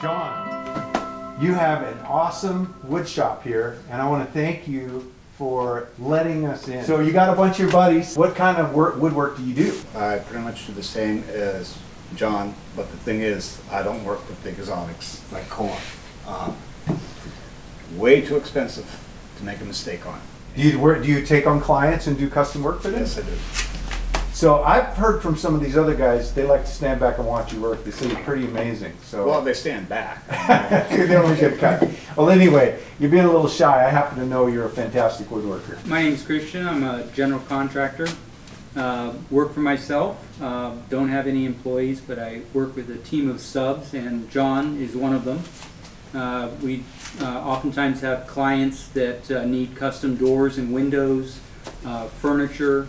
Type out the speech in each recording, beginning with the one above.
John, you have an awesome wood shop here, and I want to thank you for letting us in. So you got a bunch of your buddies. What kind of woodwork do you do? I pretty much do the same as John, but the thing is, I don't work with big exotics like corn. Way too expensive to make a mistake on. Do you take on clients and do custom work for them? Yes, I do. So I've heard from some of these other guys, they like to stand back and watch you work. They say you're pretty amazing. So Well, they stand back. they don't get cut. Well, anyway, you're being a little shy. I happen to know you're a fantastic woodworker. My name's Christian. I'm a general contractor. Work for myself. Don't have any employees, but I work with a team of subs, and John is one of them. We oftentimes have clients that need custom doors and windows, furniture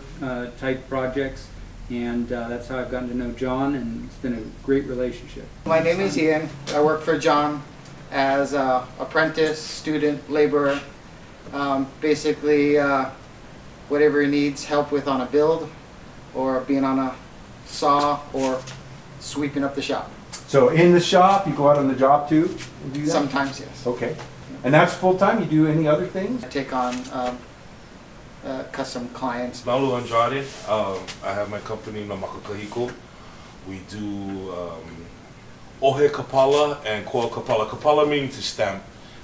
type projects, and that's how I've gotten to know John, and it's been a great relationship. My name is Ian. I work for John as an apprentice, student, laborer. Basically, whatever he needs help with on a build, or being on a saw, or sweeping up the shop. So in the shop, you go out on the job too? And do that? Sometimes, yes. Okay. And that's full time? You do any other things? I take on custom clients. Maulu Andrade. I have my company, Namaka Kahiko. We do ohe kapala and koa kapala. Kapala meaning to stamp.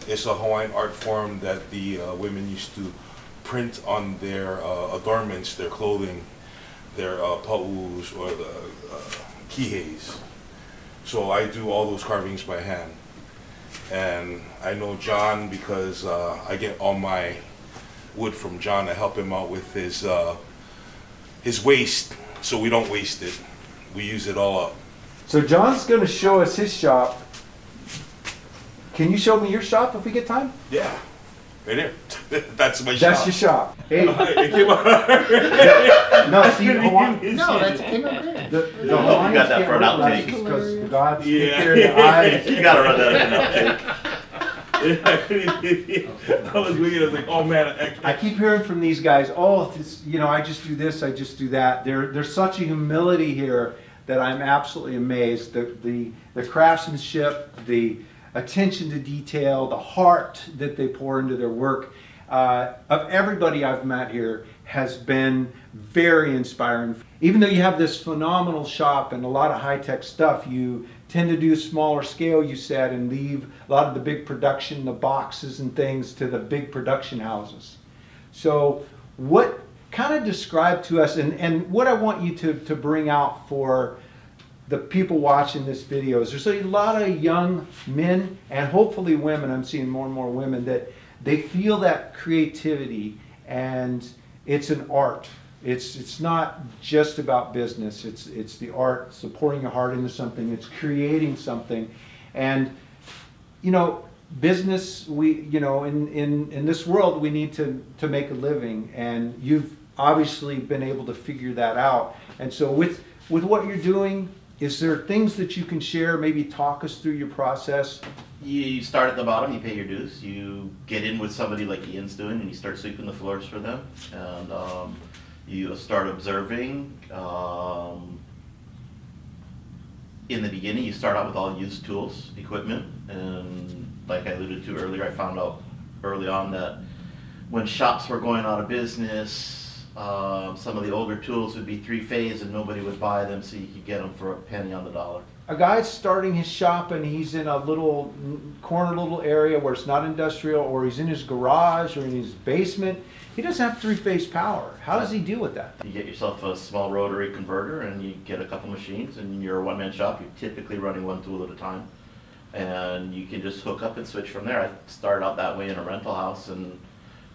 It's a Hawaiian art form that the women used to print on their adornments, their clothing, their pa'us or the kiheis. So I do all those carvings by hand. And I know John because I get all my wood from John. I help him out with his waste, so we don't waste it. We use it all up. So John's going to show us his shop. Can you show me your shop if we get time? Yeah, right here. That's my shop. That's your shop. Hey. It came out. No, see, Hawaiian. No, that's came out great. The Hawaiians got that for an outtake. Because God's Yeah. your eyes. You gotta run that as an outtake. I was looking, I was like, oh man. I keep hearing from these guys, oh, this, you know, I just do this, I just do that. There's such a humility here that I'm absolutely amazed. The craftsmanship, the attention to detail, the heart that they pour into their work, of everybody I've met here has been very inspiring. Even though you have this phenomenal shop and a lot of high-tech stuff, you tend to do smaller scale, you said, and leave a lot of the big production, the boxes and things, to the big production houses. So what kind of describe to us, and what I want you to bring out for the people watching this video is there's a lot of young men and hopefully women, I'm seeing more and more women, that they feel that creativity, and it's an art. It's not just about business. It's the art, supporting your heart into something. It's creating something, and you know, business. In this world, we need to make a living, and you've obviously been able to figure that out. And so with what you're doing, is there things that you can share? Maybe talk us through your process. You start at the bottom, you pay your dues, you get in with somebody like Ian's doing, and you start sweeping the floors for them, and you start observing. In the beginning, you start out with all used tools, equipment, and like I alluded to earlier, I found out early on that when shops were going out of business, some of the older tools would be three-phase and nobody would buy them, so you could get them for a penny on the dollar. A guy's starting his shop and he's in a little little area where it's not industrial, or he's in his garage or in his basement. He doesn't have three-phase power. How does he deal with that? You get yourself a small rotary converter and you get a couple machines, and you're a one-man shop. You're typically running one tool at a time, and you can just hook up and switch from there. I started out that way in a rental house, and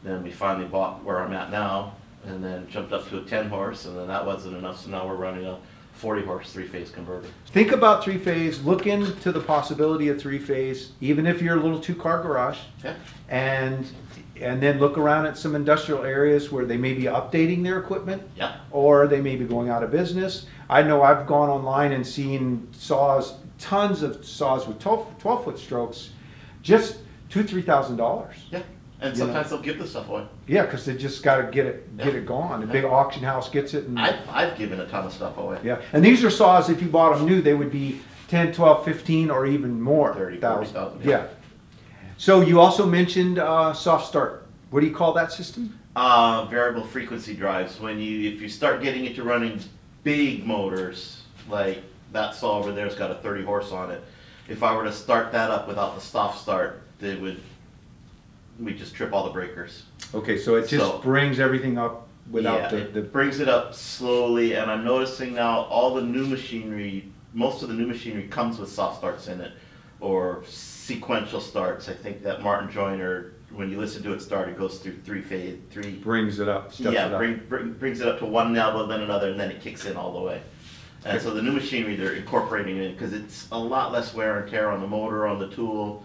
then we finally bought where I'm at now, and then jumped up to a 10-horse, and then that wasn't enough, so now we're running a 40-horse three-phase converter. Think about three-phase. Look into the possibility of three-phase, even if you're a little two-car garage. Yeah. And then look around at some industrial areas where they may be updating their equipment, Yeah. or they may be going out of business. I know I've gone online and seen saws, tons of saws with 12-foot strokes, just $2,000–3,000. Yeah. And sometimes they'll give the stuff away. Yeah, because they just got to get it gone. A big auction house gets it. And I've given a ton of stuff away. yeah, and these are saws. If you bought them new, they would be 10, 12, 15, or even more. 30, thousand. 40,000, Yeah. So you also mentioned soft start. What do you call that system? Variable frequency drives. If you start getting into running big motors, like that saw over there's got a 30 horse on it. If I were to start that up without the soft start, we'd just trip all the breakers. Okay, so it just brings everything up without yeah, it brings it up slowly, and I'm noticing now all the new machinery, most of the new machinery comes with soft starts in it, or sequential starts. I think that Martin Joyner, when you listen to it start, it goes through three. Brings it up. Steps Yeah, it up. brings it up to one elbow, then another, and then it kicks in all the way. And so the new machinery they're incorporating in because it's a lot less wear and tear on the motor, on the tool.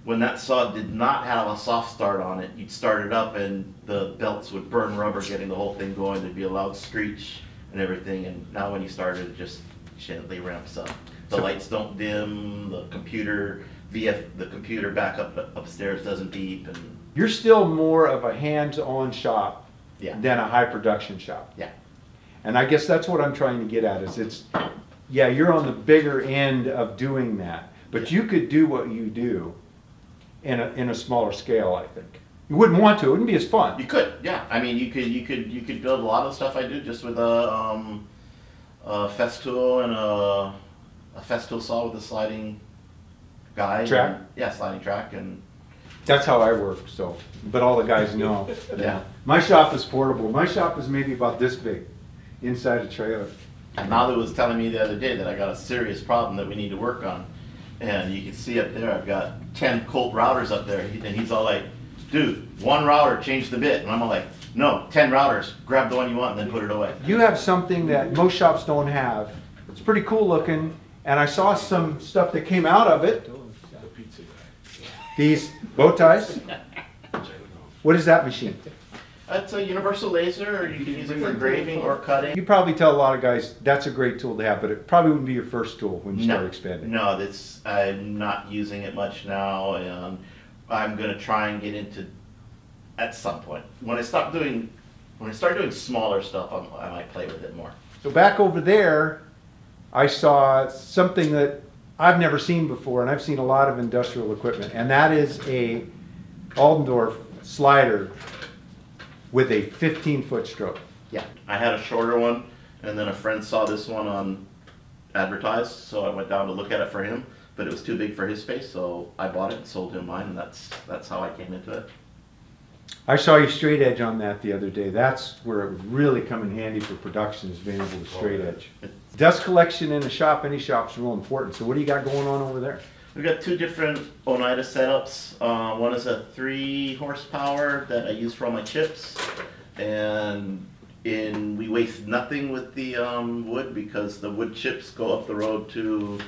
When that saw did not have a soft start on it, you'd start it up and the belts would burn rubber getting the whole thing going. There'd be a loud screech and everything. And now when you start it, just gently ramps up. The lights don't dim, the computer back upstairs doesn't beep. And You're still more of a hands-on shop yeah. than a high production shop. Yeah. And I guess that's what I'm trying to get at is yeah, you're on the bigger end of doing that, but you could do what you do in a smaller scale, I think. You wouldn't want to, it wouldn't be as fun. You could, yeah. I mean, you could build a lot of the stuff I do just with a Festool and a Festool saw with a sliding guide. Track? Yeah, sliding track. And That's how I work, so, but all the guys know. yeah. My shop is portable. My shop is maybe about this big, inside a trailer. And Nolly was telling me the other day that I got a serious problem that we need to work on. And you can see up there, I've got 10 Colt routers up there. And he's all like, dude, one router, change the bit. And I'm all like, no, 10 routers, grab the one you want and then put it away. You have something that most shops don't have. It's pretty cool looking, and I saw some stuff that came out of it. These bow ties. What is that machine? It's a universal laser, or you can use it for engraving or cutting. You probably tell a lot of guys that's a great tool to have, but it probably wouldn't be your first tool when you start expanding. No, I'm not using it much now, and I'm going to try and get into at some point. When I start doing smaller stuff, I might play with it more. So back over there, I saw something that I've never seen before, and I've seen a lot of industrial equipment, and that is a Aldendorf slider with a 15-foot stroke. Yeah, I had a shorter one, and then a friend saw this one on advertised, so I went down to look at it for him, but it was too big for his space, so I bought it and sold him mine, and that's how I came into it. I saw you straight edge on that the other day. That's where it would really come in handy for production, is being able to straight edge. Dust collection in a shop, any shop, is real important. So what do you got going on over there? We've got two different Oneida setups. One is a 3 horsepower that I use for all my chips, and we waste nothing with the wood because the wood chips go up the road to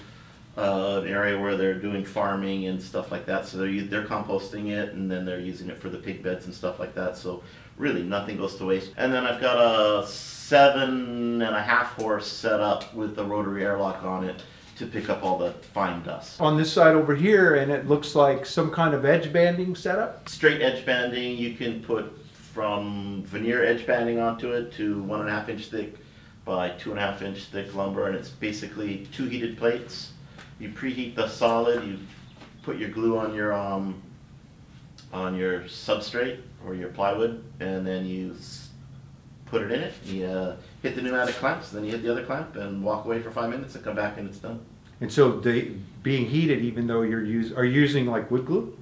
an area where they're doing farming and stuff like that. So they're composting it, and then they're using it for the pig beds and stuff like that. So really nothing goes to waste. And then I've got a 7.5 horse setup with a rotary airlock on it to pick up all the fine dust. On this side over here, and it looks like some kind of edge banding setup? Straight edge banding, you can put from veneer edge banding onto it to 1.5 inch thick by 2.5 inch thick lumber, and it's basically 2 heated plates. You preheat the solid, you put your glue on your substrate or your plywood, and then you put it in it. You hit the pneumatic clamps, then you hit the other clamp and walk away for 5 minutes and come back and it's done. And so being heated, even though are you using like wood glue,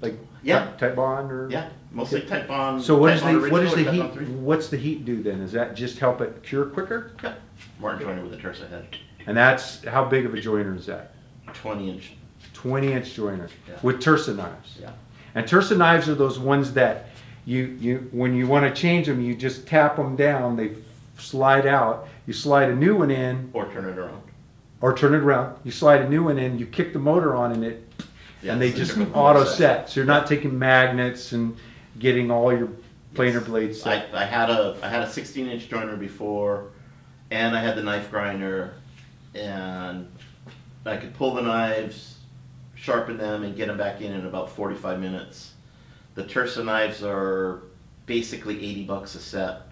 like Type Bond or mostly Type Bond. So what's the heat do then? Does that just help it cure quicker? Yeah, Martin Joyner with a Tersa head. And that's how big of a joiner is that? 20 inch. 20-inch joiner Yeah. with Tersa knives. Yeah. And Tersa knives are those ones that you when you want to change them, you just tap them down, they slide out. You slide a new one in, Or turn it around. or turn it around. You slide a new one in, you kick the motor on and and they just auto set. So you're not taking magnets and getting all your planer blades set. I had a 16-inch joiner before, and I had the knife grinder, and I could pull the knives, sharpen them, and get them back in about 45 minutes. The Tersa knives are basically $80 a set,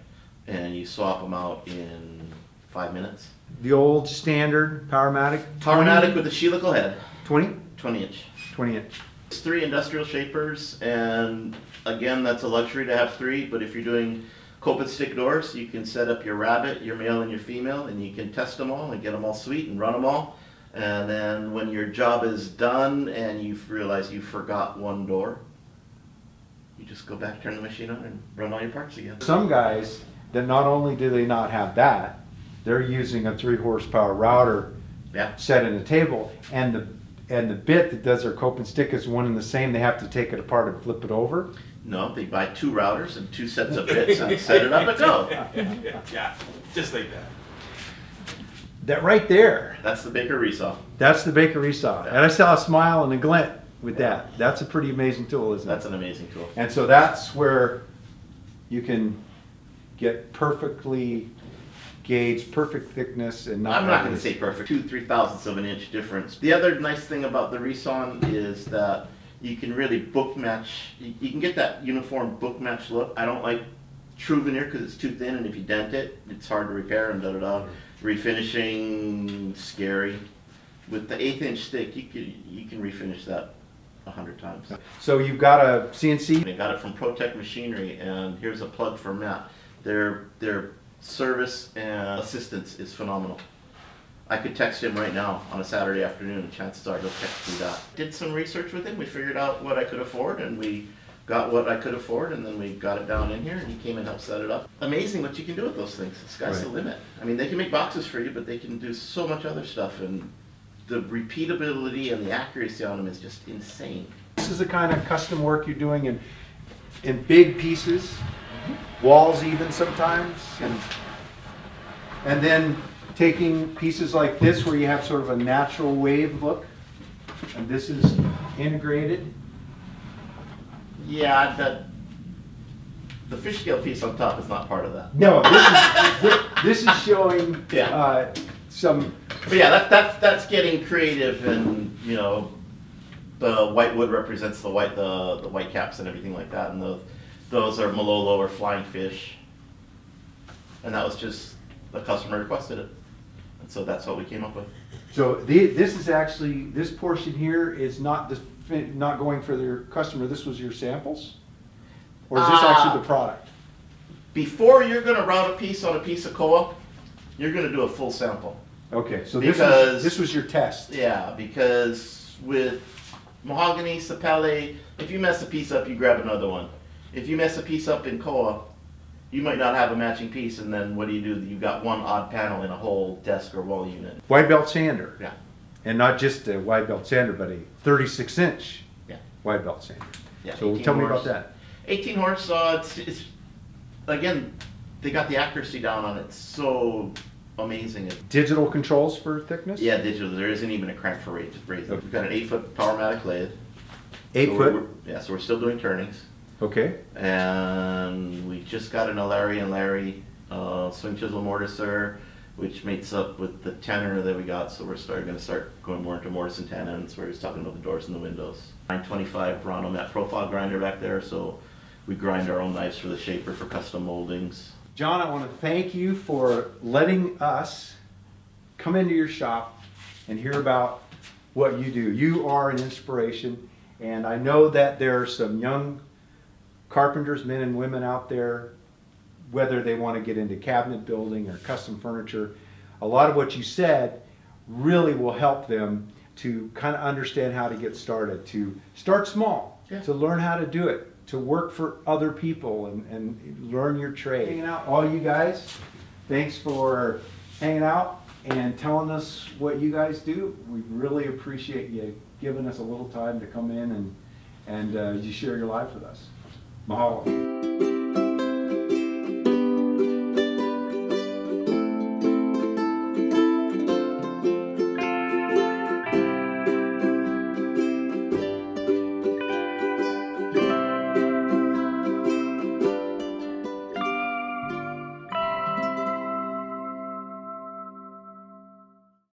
and you swap them out in 5 minutes. The old standard Powermatic? Powermatic with a helical head, 20? 20 inch. 20 inch. It's 3 industrial shapers, and again, that's a luxury to have 3, but if you're doing cope and stick doors, you can set up your rabbit, your male and your female, and you can test them all and get them all sweet and run them all. And then when your job is done and you realize you forgot one door, you just go back, turn the machine on, and run all your parts again. Some guys that not only do they not have that, they're using a 3 horsepower router set in a table, and the bit that does their cope and stick is one and the same. They have to take it apart and flip it over. No, they buy 2 routers and 2 sets of bits and set it up and go. Yeah, just like that. That right there. That's the Baker Resaw. That's the Baker Resaw. And I saw a smile and a glint with that. That's a pretty amazing tool, isn't it? That's an amazing tool. And so that's where you can get perfectly gauged, perfect thickness, and not. I'm not going to say perfect. 2-3 thousandths of an inch difference. The other nice thing about the Resaw is that you can really book match. You can get that uniform book match look. I don't like true veneer because it's too thin, and if you dent it, it's hard to repair and da-da-da. Refinishing, scary. With the 1/8 inch stick, you can refinish that 100 times. So you've got a CNC? I got it from ProTech Machinery, and here's a plug for Matt. Their service and assistance is phenomenal. I could text him right now on a Saturday afternoon, and chances are he'll text me that. Did some research with him, we figured out what I could afford, and we got what I could afford, and then we got it down in here, and he came and helped set it up. Amazing what you can do with those things. The sky's the limit. I mean, they can make boxes for you, but they can do so much other stuff, and the repeatability and the accuracy on them is just insane. This is the kind of custom work you're doing in big pieces, walls even sometimes, and then taking pieces like this where you have sort of a natural wave look, and this is integrated. Yeah, the fish scale piece on top is not part of that. No, this is showing some. But yeah, that's getting creative, and you know, the white wood represents the white caps and everything like that, and those are Malolo or flying fish, and that was just the customer requested it, and so that's what we came up with. So this is actually, this portion here is not going for their customer. This was your samples, or is this actually the product? Before you're going to route a piece on a piece of koa, you're going to do a full sample. Okay, so because, this was your test. Yeah, because with mahogany, sapele, if you mess a piece up, you grab another one. If you mess a piece up in koa, you might not have a matching piece, and then what do? You've got one odd panel in a whole desk or wall unit. Wide belt sander. Yeah. And not just a wide belt sander, but a 36-inch wide belt sander. Yeah. So tell me about that. 18 horse, it's again, they got the accuracy down on it. So amazing. Digital controls for thickness? Yeah, digital. There isn't even a crank for raising. We've got an 8-foot Powermatic lathe. 8 foot? So we're still doing turnings. Okay. And we just got an Larry and Larry swing chisel mortiser, which mates up with the tenor that we got. So we're going to start going more into mortise and tenons, where he's talking about the doors and the windows. 925 Brontomat profile grinder back there, so we grind our own knives for the shaper for custom moldings. John, I want to thank you for letting us come into your shop and hear about what you do. You are an inspiration, and I know that there are some young carpenters, men and women out there, whether they want to get into cabinet building or custom furniture. A lot of what you said really will help them to kind of understand how to get started, to start small, to learn how to do it, to work for other people and learn your trade. Hanging out, all you guys, thanks for hanging out and telling us what you guys do. We really appreciate you giving us a little time to come in and you share your life with us. Mahalo.